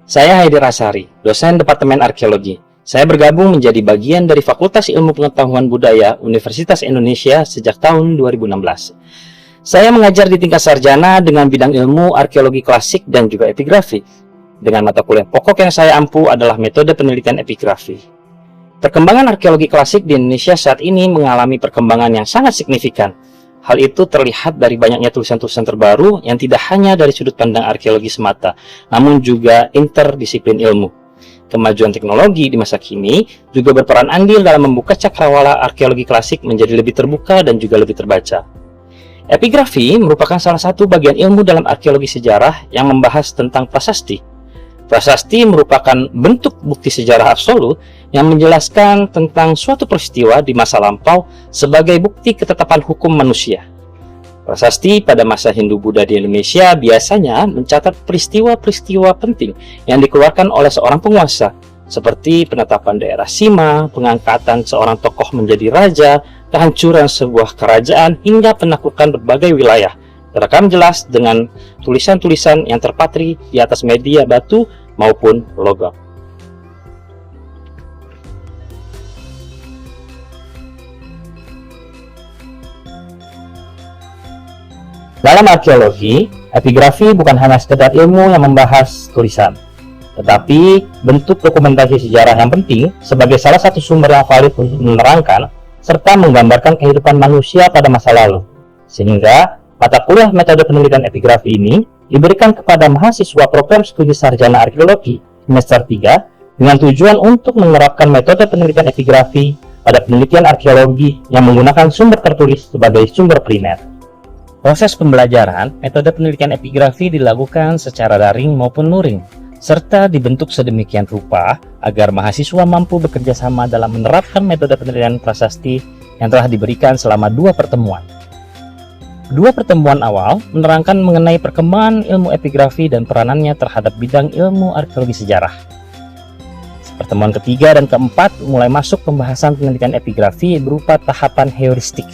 Saya Haidir Asari, dosen Departemen Arkeologi. Saya bergabung menjadi bagian dari Fakultas Ilmu Pengetahuan Budaya Universitas Indonesia sejak tahun 2016. Saya mengajar di tingkat sarjana dengan bidang ilmu arkeologi klasik dan juga epigrafi. Dengan mata kuliah pokok yang saya ampu adalah metode penelitian epigrafi. Perkembangan arkeologi klasik di Indonesia saat ini mengalami perkembangan yang sangat signifikan. Hal itu terlihat dari banyaknya tulisan-tulisan terbaru yang tidak hanya dari sudut pandang arkeologi semata, namun juga interdisiplin ilmu. Kemajuan teknologi di masa kini juga berperan andil dalam membuka cakrawala arkeologi klasik menjadi lebih terbuka dan juga lebih terbaca. Epigrafi merupakan salah satu bagian ilmu dalam arkeologi sejarah yang membahas tentang prasasti. Prasasti merupakan bentuk bukti sejarah absolut yang menjelaskan tentang suatu peristiwa di masa lampau sebagai bukti ketetapan hukum manusia. Prasasti pada masa Hindu-Buddha di Indonesia biasanya mencatat peristiwa-peristiwa penting yang dikeluarkan oleh seorang penguasa, seperti penetapan daerah Sima, pengangkatan seorang tokoh menjadi raja, kehancuran sebuah kerajaan, hingga penaklukan berbagai wilayah. Terekam jelas dengan tulisan-tulisan yang terpatri di atas media batu maupun logam. Dalam arkeologi, epigrafi bukan hanya sekedar ilmu yang membahas tulisan, tetapi bentuk dokumentasi sejarah yang penting sebagai salah satu sumber yang valid untuk menerangkan serta menggambarkan kehidupan manusia pada masa lalu. Sehingga mata kuliah metode penelitian epigrafi ini diberikan kepada mahasiswa program studi sarjana arkeologi semester 3 dengan tujuan untuk menerapkan metode penelitian epigrafi pada penelitian arkeologi yang menggunakan sumber tertulis sebagai sumber primer. Proses pembelajaran metode penelitian epigrafi dilakukan secara daring maupun luring, serta dibentuk sedemikian rupa agar mahasiswa mampu bekerja sama dalam menerapkan metode penelitian prasasti yang telah diberikan selama 2 pertemuan. 2 pertemuan awal menerangkan mengenai perkembangan ilmu epigrafi dan peranannya terhadap bidang ilmu arkeologi sejarah. Pertemuan ketiga dan keempat mulai masuk pembahasan penelitian epigrafi berupa tahapan heuristik.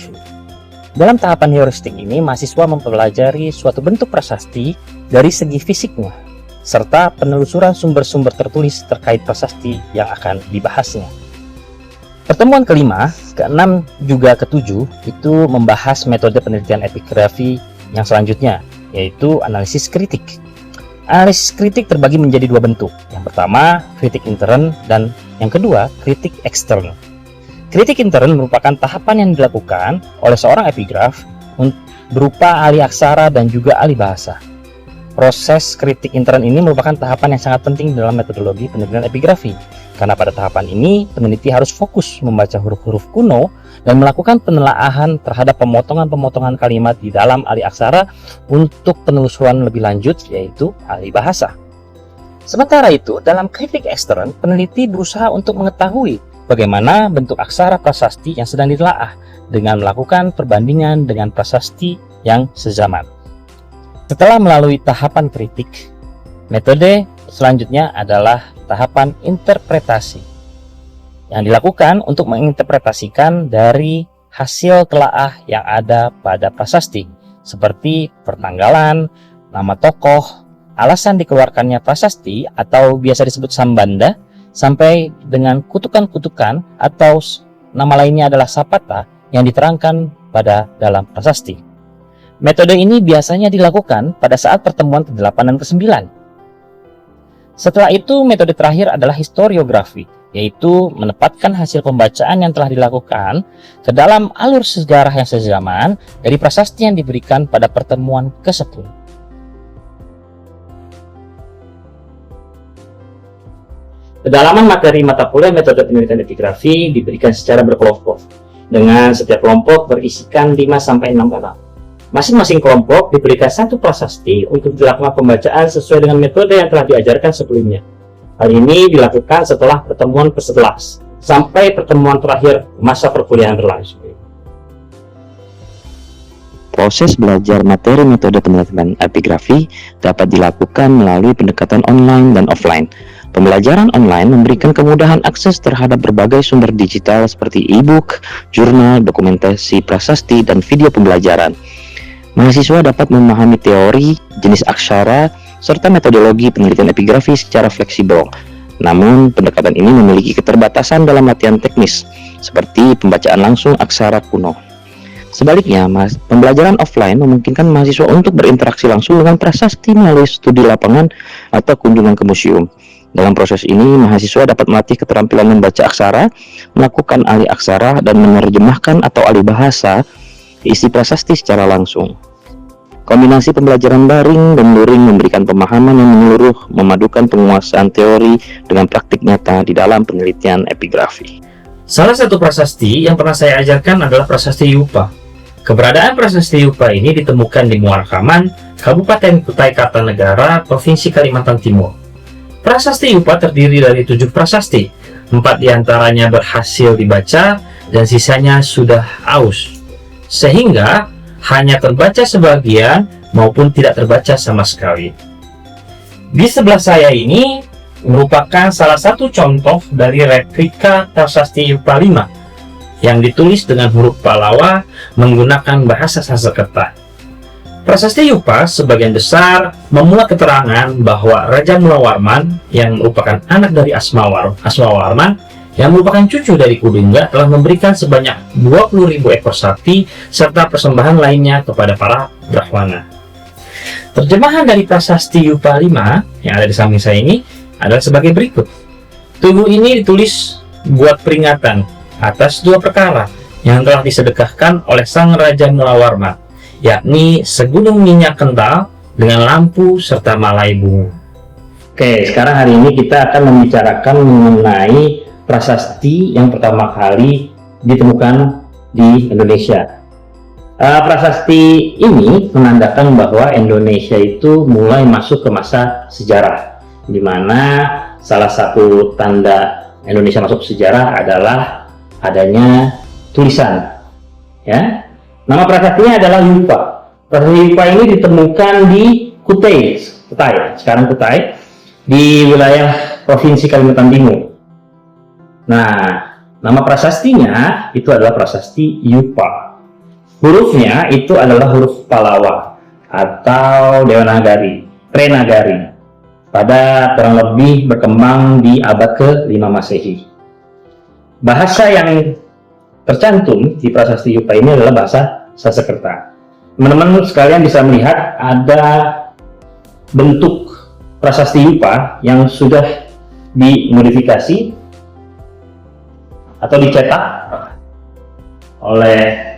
Dalam tahapan heuristik ini, mahasiswa mempelajari suatu bentuk prasasti dari segi fisiknya, serta penelusuran sumber-sumber tertulis terkait prasasti yang akan dibahasnya. Pertemuan kelima, keenam, juga ketujuh itu membahas metode penelitian epigrafi yang selanjutnya, yaitu analisis kritik. Analisis kritik terbagi menjadi 2 bentuk. Yang pertama, kritik intern, dan yang kedua, kritik ekstern. Kritik intern merupakan tahapan yang dilakukan oleh seorang epigraf berupa ahli aksara dan juga ahli bahasa. Proses kritik intern ini merupakan tahapan yang sangat penting dalam metodologi penelitian epigrafi, karena pada tahapan ini peneliti harus fokus membaca huruf-huruf kuno dan melakukan penelaahan terhadap pemotongan-pemotongan kalimat di dalam ahli aksara untuk penelusuran lebih lanjut, yaitu ahli bahasa. Sementara itu, dalam kritik ekstern, peneliti berusaha untuk mengetahui bagaimana bentuk aksara prasasti yang sedang ditelaah dengan melakukan perbandingan dengan prasasti yang sezaman. Setelah melalui tahapan kritik, metode selanjutnya adalah tahapan interpretasi yang dilakukan untuk menginterpretasikan dari hasil telaah yang ada pada prasasti, seperti pertanggalan, nama tokoh, alasan dikeluarkannya prasasti atau biasa disebut sambanda, sampai dengan kutukan-kutukan atau nama lainnya adalah sapata yang diterangkan pada dalam prasasti. Metode ini biasanya dilakukan pada saat pertemuan ke-8 dan ke-9. Setelah itu, metode terakhir adalah historiografi, yaitu menempatkan hasil pembacaan yang telah dilakukan ke dalam alur sejarah yang sezaman dari prasasti yang diberikan pada pertemuan ke-10. Kedalaman materi mata kuliah metode penelitian epigrafi diberikan secara berkelompok, dengan setiap kelompok berisikan 5-6 orang. Masing-masing kelompok diberikan 1 prasasti untuk dilakukan pembacaan sesuai dengan metode yang telah diajarkan sebelumnya. Hal ini dilakukan setelah pertemuan ke-11 sampai pertemuan terakhir masa perkuliahan berlangsung. Proses belajar materi metode penelitian epigrafi dapat dilakukan melalui pendekatan online dan offline. Pembelajaran online memberikan kemudahan akses terhadap berbagai sumber digital seperti e-book, jurnal, dokumentasi prasasti, dan video pembelajaran. Mahasiswa dapat memahami teori, jenis aksara, serta metodologi penelitian epigrafi secara fleksibel. Namun, pendekatan ini memiliki keterbatasan dalam latihan teknis, seperti pembacaan langsung aksara kuno. Sebaliknya, pembelajaran offline memungkinkan mahasiswa untuk berinteraksi langsung dengan prasasti melalui studi lapangan atau kunjungan ke museum. Dalam proses ini, mahasiswa dapat melatih keterampilan membaca aksara, melakukan alih aksara, dan menerjemahkan atau alih bahasa isi prasasti secara langsung. Kombinasi pembelajaran daring dan luring memberikan pemahaman yang menyeluruh, memadukan penguasaan teori dengan praktik nyata di dalam penelitian epigrafi. Salah satu prasasti yang pernah saya ajarkan adalah prasasti Yupa. Keberadaan prasasti Yupa ini ditemukan di Muarakaman, Kabupaten Kutai Kartanegara, Provinsi Kalimantan Timur. Prasasti Yupa terdiri dari 7 prasasti, 4 diantaranya berhasil dibaca dan sisanya sudah aus, sehingga hanya terbaca sebagian maupun tidak terbaca sama sekali. Di sebelah saya ini merupakan salah satu contoh dari replika prasasti Yupa 5 yang ditulis dengan huruf Palawa menggunakan bahasa Sanskerta. Prasasti Yupa sebagian besar memuat keterangan bahwa Raja Mulawarman yang merupakan anak dari Asmawarman yang merupakan cucu dari Kudungga telah memberikan sebanyak 20.000 ekor sapi serta persembahan lainnya kepada para Brahmana. Terjemahan dari prasasti Yupa 5 yang ada di samping saya ini adalah sebagai berikut. Tugu ini ditulis buat peringatan atas 2 perkara yang telah disedekahkan oleh Sang Raja Mulawarman, yakni segunung minyak kental dengan lampu serta malai bunga. Oke, sekarang hari ini kita akan membicarakan mengenai prasasti yang pertama kali ditemukan di Indonesia. Prasasti ini menandakan bahwa Indonesia itu mulai masuk ke masa sejarah, di mana salah satu tanda Indonesia masuk ke sejarah adalah adanya tulisan. Ya, nama prasastinya adalah Yupa. Prasasti Yupa ini ditemukan di Kutai, sekarang Kutai, di wilayah Provinsi Kalimantan Timur. Nah, nama prasastinya itu adalah prasasti Yupa. Hurufnya itu adalah huruf Palawa atau Dewanagari, Renagari. Pada kurang lebih berkembang di abad ke-5 Masehi. Bahasa yang tercantum di prasasti Yupa ini adalah bahasa Sanskerta. Teman-teman sekalian bisa melihat ada bentuk prasasti Yupa yang sudah dimodifikasi atau dicetak oleh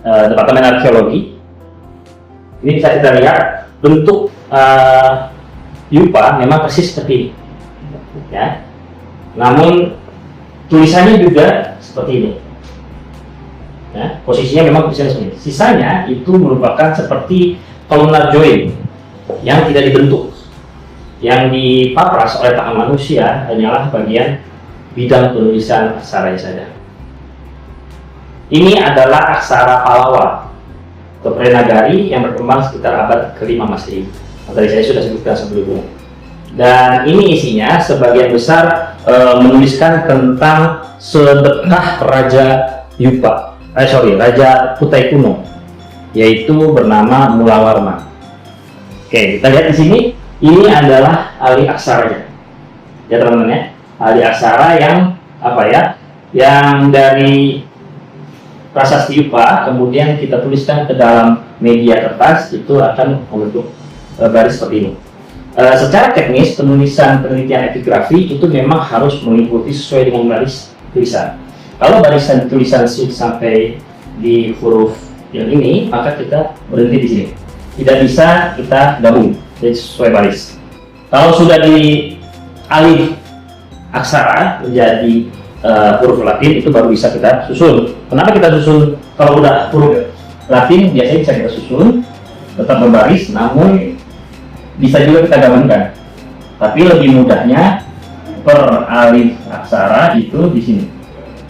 Departemen Arkeologi. Ini bisa kita lihat bentuk Yupa memang persis seperti ini, ya. Namun tulisannya juga seperti ini, ya. Posisinya memang tulisannya seperti ini. Sisanya itu merupakan seperti kolomnar join yang tidak dibentuk. Yang dipapras oleh tangan manusia hanyalah bagian bidang penulisan aksaranya saja. Ini adalah aksara Palawa atau Renagari yang berkembang sekitar abad ke-5 Masehi. Tadi saya sudah sebutkan sebelumnya. Dan ini isinya sebagian besar menuliskan tentang sedekah Raja Yupa, Raja Kutai kuno, yaitu bernama Mulawarman. Oke, kita lihat di sini. Ini adalah alih aksaranya, ya teman-teman ya. Alih aksara yang apa ya? Yang dari prasasti Yupa kemudian kita tuliskan ke dalam media kertas, itu akan membentuk baris seperti ini. Secara teknis penulisan penelitian epigrafi itu memang harus mengikuti sesuai dengan baris tulisan. Kalau barisan tulisan sampai di huruf yang ini, maka kita berhenti di sini. Tidak bisa kita gabung, jadi sesuai baris. Kalau sudah di alih aksara menjadi huruf Latin, itu baru bisa kita susun. Kenapa kita susun? Kalau udah huruf Latin biasanya bisa kita susun tetap berbaris, namun bisa juga kita gabungkan. Tapi lebih mudahnya per alih aksara itu di sini.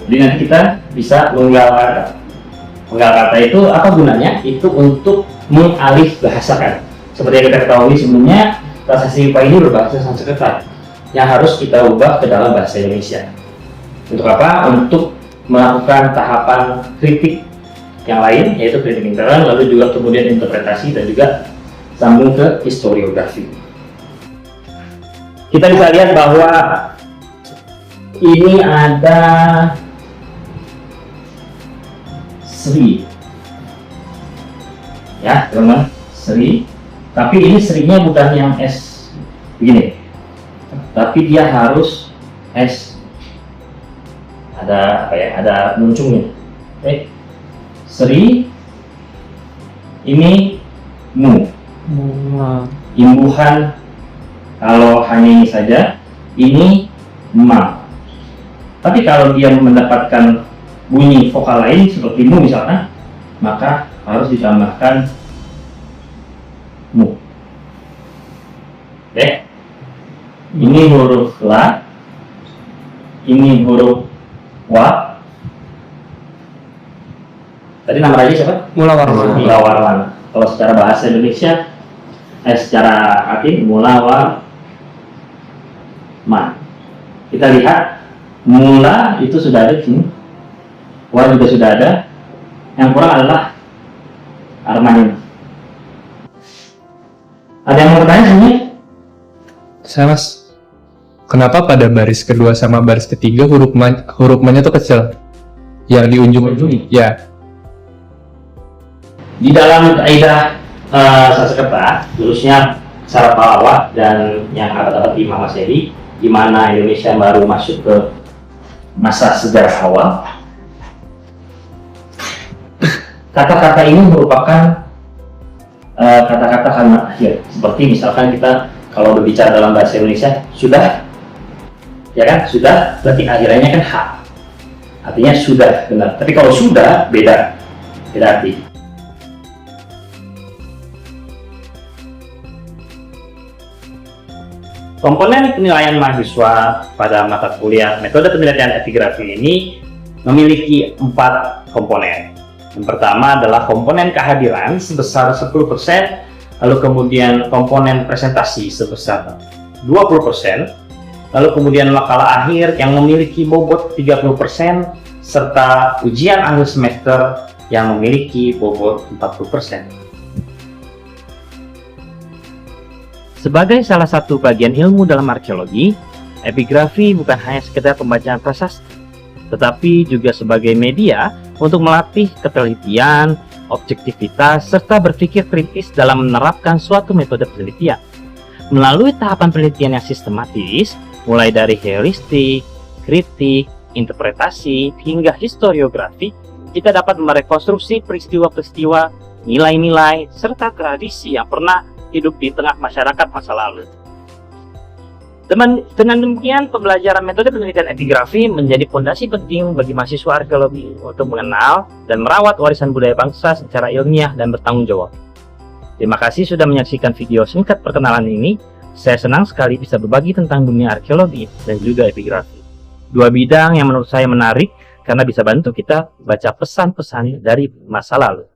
Jadi nanti kita bisa menggal kata. Menggal kata itu apa gunanya? Itu untuk mengalih bahasakan. Seperti yang kita ketahui sebelumnya, prasasti Yupa ini berbahasa Sanskerta yang harus kita ubah ke dalam bahasa Indonesia. Untuk apa? Untuk melakukan tahapan kritik yang lain, yaitu kritik intern, lalu juga kemudian interpretasi dan juga sambung ke historiografi. kita bisa lihat bahwa ini ada Sri, ya teman-teman, Sri. Tapi ini Sri-nya bukan yang S begini, tapi dia harus S. Ada apa ya? Ada muncungnya. Oke, Sri. Ini Mu. Imbuhan kalau hanya ini saja, ini Ma. Tapi kalau dia mendapatkan bunyi vokal lain seperti Mu misalkan, maka harus ditambahkan Mu. Oke. Ini huruf La, ini huruf Wa. Tadi nama raja siapa? Mula Warman. Mula Warman. Kalau secara bahasa Indonesia, secara arti Mula Warman. Kita lihat Mula itu sudah ada di sini, Wa juga sudah ada. Yang kurang adalah Arman ini. Ada yang mau bertanya sini? Saya Mas, kenapa pada baris kedua sama baris ketiga huruf ma-nya tuh kecil? Yang di ujung ya. Di dalam kaidah Sanskerta, khususnya Syarat Pahlawan dan yang abad-abad 5 Masehi, di mana Indonesia baru masuk ke masa sejarah awal, kata-kata ini merupakan kata-kata kalimat akhir. Seperti misalkan kita kalau berbicara dalam bahasa Indonesia, sudah, ya kan? Sudah, berarti akhirnya kan H. Artinya sudah, benar. Tapi kalau sudah, beda arti. Komponen penilaian mahasiswa pada mata kuliah metode penelitian epigrafi ini memiliki 4 komponen. Yang pertama adalah komponen kehadiran sebesar 10%, lalu kemudian komponen presentasi sebesar 20%, lalu kemudian makalah akhir yang memiliki bobot 30%, serta ujian akhir semester yang memiliki bobot 40%. Sebagai salah satu bagian ilmu dalam arkeologi, epigrafi bukan hanya sekedar pembacaan prasasti, tetapi juga sebagai media untuk melatih ketelitian, objektivitas, serta berpikir kritis dalam menerapkan suatu metode penelitian. Melalui tahapan penelitian yang sistematis, mulai dari heuristik, kritik, interpretasi, hingga historiografi, kita dapat merekonstruksi peristiwa-peristiwa, nilai-nilai, serta tradisi yang pernah hidup di tengah masyarakat masa lalu. Dengan demikian, pembelajaran metode penelitian epigrafi menjadi fondasi penting bagi mahasiswa arkeologi untuk mengenal dan merawat warisan budaya bangsa secara ilmiah dan bertanggung jawab. Terima kasih sudah menyaksikan video singkat perkenalan ini. Saya senang sekali bisa berbagi tentang dunia arkeologi dan juga epigrafi. Dua bidang yang menurut saya menarik karena bisa bantu kita baca pesan-pesan dari masa lalu.